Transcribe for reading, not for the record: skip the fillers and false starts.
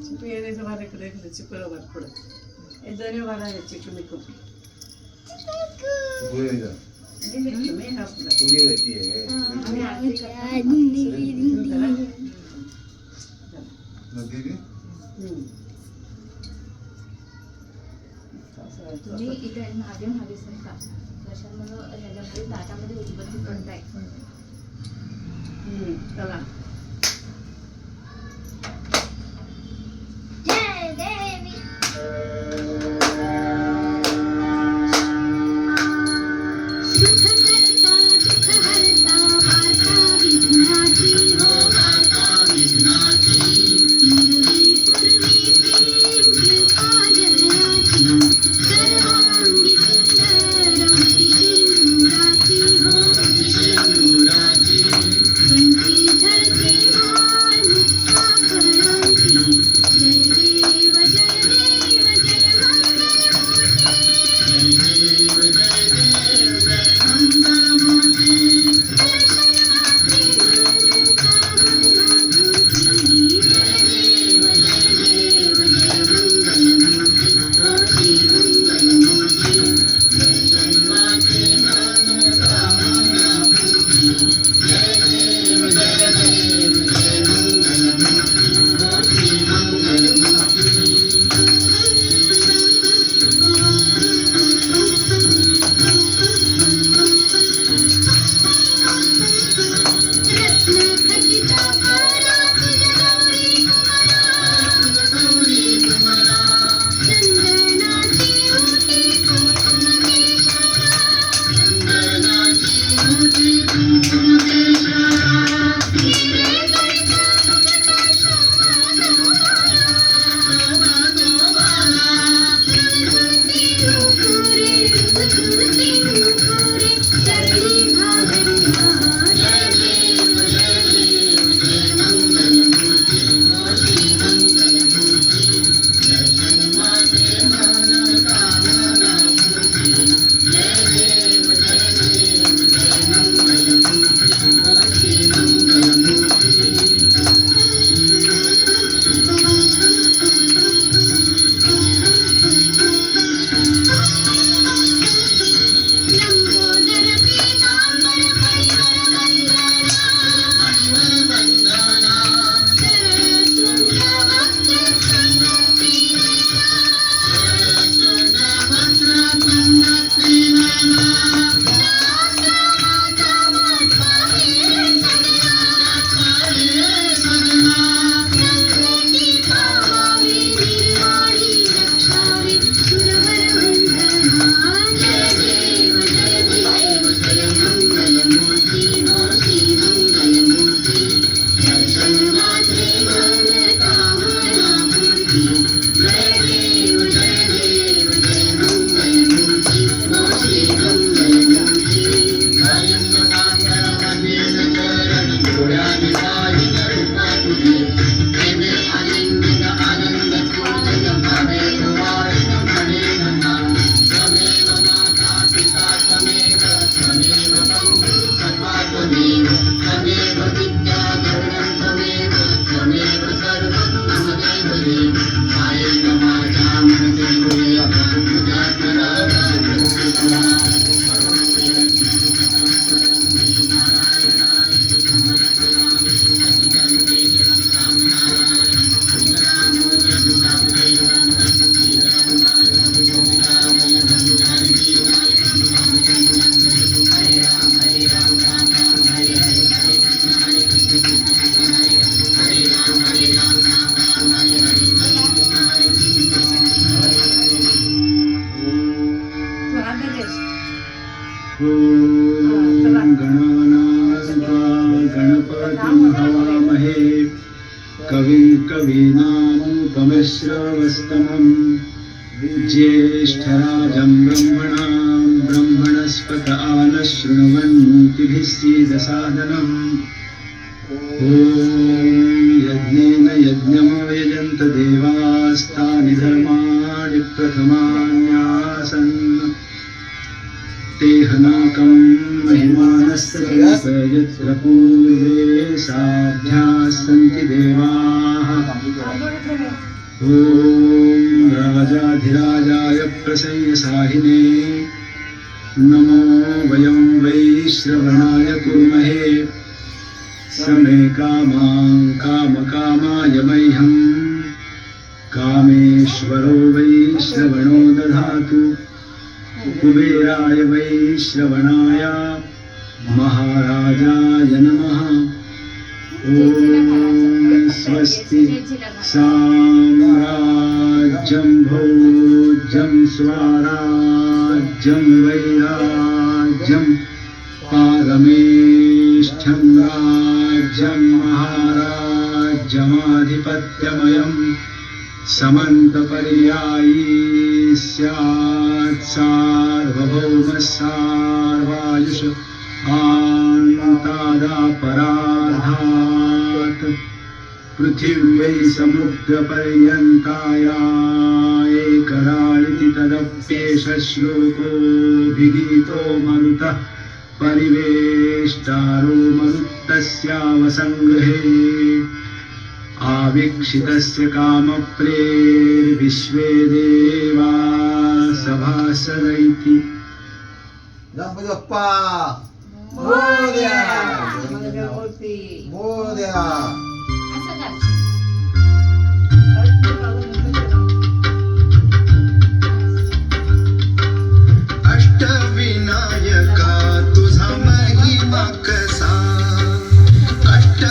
Superiore trovare che ci quello va pure. E dove va la ci che mi copi. 보여요. Dimmi me na pure. 두 개가 뒤에. नदीने तुम्ही इथे महादेव महादेव नाही का कशामध्ये ह्याच्यामध्ये ताटामध्ये उदबत्ती पडताय चला जय देवी कवीनामुपमिश्रवस्तमं ज्येष्ठराजं ब्रह्मणस्पत आनशृण्वन्नोतिभिः सीदसादनम् ॐ यज्ञेन यज्ञमयजन्त देवास्तानि धर्माणि प्रथमान्यासन् तेहनाकं महिमानस्य यत्र पूर्वे साध्य आराध्याः सन्ति देवाः ॐ राजाधिराजाय प्रसय्यसाहिने नमो वयं वै श्रवणाय कुर्महे समे कामां कामकामाय मह्यम् कामेश्वरो वै श्रवणो दधातु कुबेराय वै श्रवणाय महाराजाय नमः ॐ स्वस्ति साम्राज्यं भोज्यं स्वराज्यं वैराज्यं पारमेष्ठ्यं राज्यं महाराज्यमाधिपत्यमयम् समन्तपर्यायी स्यात् सार्वभौमः सार्वायुष आन्तादापराधात् पृथिव्यै समुद्रपर्यन्ताया एकराळिति तदप्येष श्लोकोऽभिगीतो मरुतः परिवेष्टारो मरुत्तस्यावसङ्गहे आवीक्षितस्य कामप्रेर्विश्वे देवा सभासदैति गणपती बाप्पा मोरया. मंगलमूर्ती मोरया.